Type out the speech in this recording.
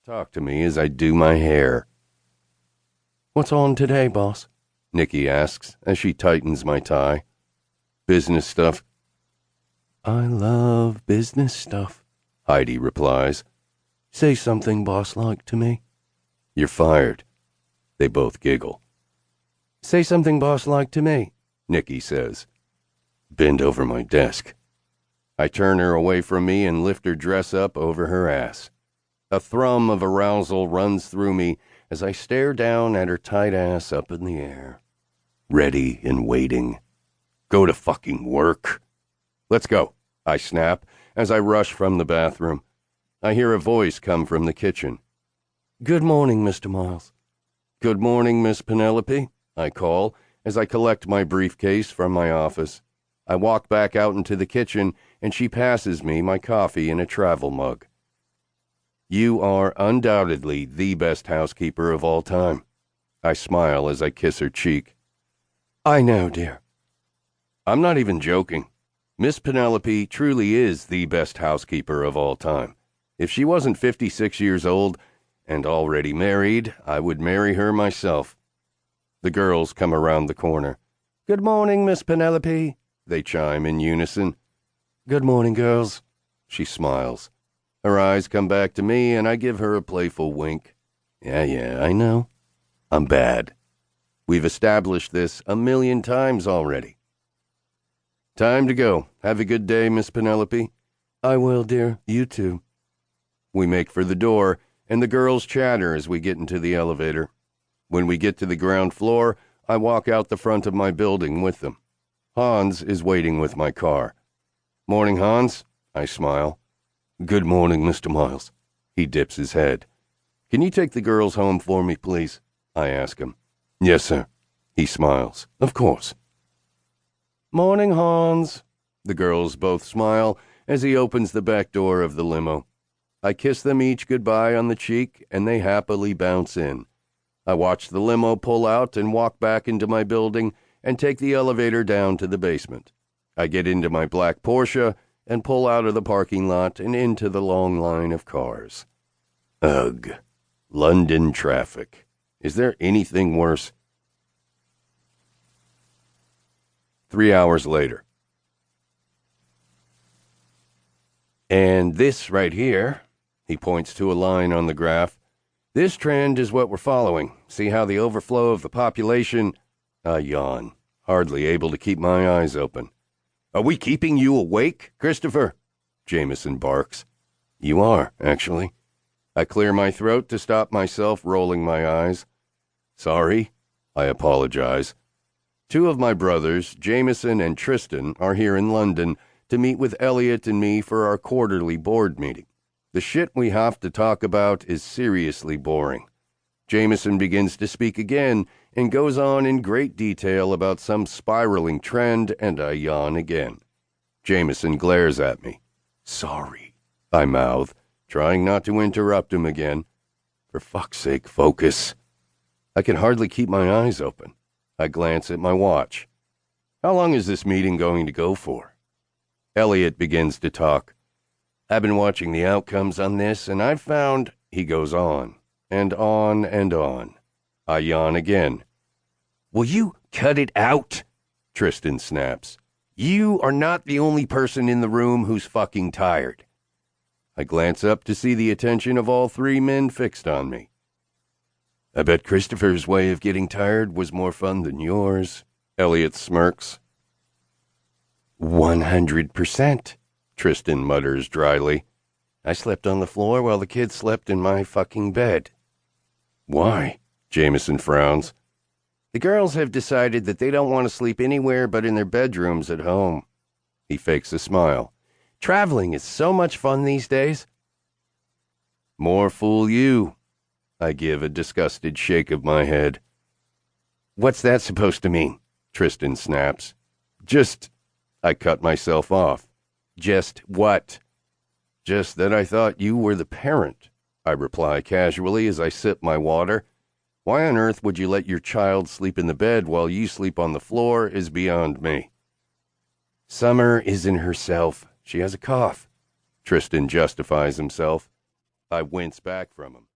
talk to me as I do my hair. "What's on today, boss?" Nikki asks as she tightens my tie. "Business stuff." "I love business stuff," Heidi replies. "Say something boss-like to me." "You're fired." They both giggle. "Say something boss-like to me," Nikki says. Bend over my desk. I turn her away from me and lift her dress up over her ass. A thrum of arousal runs through me as I stare down at her tight ass up in the air. Ready and waiting. Go to fucking work. "Let's go," I snap as I rush from the bathroom. I hear a voice come from the kitchen. "Good morning, Mr. Miles." "Good morning, Miss Penelope," I call as I collect my briefcase from my office. I walk back out into the kitchen and she passes me my coffee in a travel mug. "You are undoubtedly the best housekeeper of all time." I smile as I kiss her cheek. "I know, dear." I'm not even joking. Miss Penelope truly is the best housekeeper of all time. If she wasn't 56 years old and already married, I would marry her myself. The girls come around the corner. "Good morning, Miss Penelope," they chime in unison. "Good morning, girls." She smiles. Her eyes come back to me and I give her a playful wink. Yeah, I know. I'm bad. We've established this 1,000,000 times already. "Time to go. Have a good day, Miss Penelope." "I will, dear. You too." We make for the door, and the girls chatter as we get into the elevator. When we get to the ground floor, I walk out the front of my building with them. Hans is waiting with my car. "Morning, Hans." I smile. "Good morning, Mr. Miles." He dips his head. "Can you take the girls home for me, please?" I ask him. "Yes, sir." He smiles. "Of course." "Morning, Hans." The girls both smile as he opens the back door of the limo. I kiss them each goodbye on the cheek, and they happily bounce in. I watch the limo pull out and walk back into my building and take the elevator down to the basement. I get into my black Porsche and pull out of the parking lot and into the long line of cars. Ugh. London traffic. Is there anything worse? 3 hours later. "And this right here," he points to a line on the graph, "this trend is what we're following. See how the overflow of the population—" I yawn, hardly able to keep my eyes open. "Are we keeping you awake, Christopher?" Jameson barks. "You are, actually." I clear my throat to stop myself rolling my eyes. "Sorry." I apologize. 2 of my brothers, Jameson and Tristan, are here in London to meet with Elliot and me for our quarterly board meeting. The shit we have to talk about is seriously boring. Jameson begins to speak again and goes on in great detail about some spiraling trend, and I yawn again. Jameson glares at me. "Sorry," I mouth, trying not to interrupt him again. "For fuck's sake, focus." I can hardly keep my eyes open. I glance at my watch. "How long is this meeting going to go for?" Elliot begins to talk. "I've been watching the outcomes on this, and I've found—" He goes on, and on, and on. I yawn again. "Will you cut it out?" Tristan snaps. "You are not the only person in the room who's fucking tired." I glance up to see the attention of all 3 men fixed on me. "I bet Christopher's way of getting tired was more fun than yours," Elliot smirks. 100%, Tristan mutters dryly. "I slept on the floor while the kids slept in my fucking bed." "Why?" Jameson frowns. "The girls have decided that they don't want to sleep anywhere but in their bedrooms at home." He fakes a smile. "Traveling is so much fun these days." "More fool you." I give a disgusted shake of my head. "What's that supposed to mean?" Tristan snaps. Just... I cut myself off. "Just what?" "Just that I thought you were the parent," I reply casually as I sip my water. Why on earth would you let your child sleep in the bed while you sleep on the floor is beyond me. "Summer isn't herself. She has a cough." Tristan justifies himself. I wince back from him.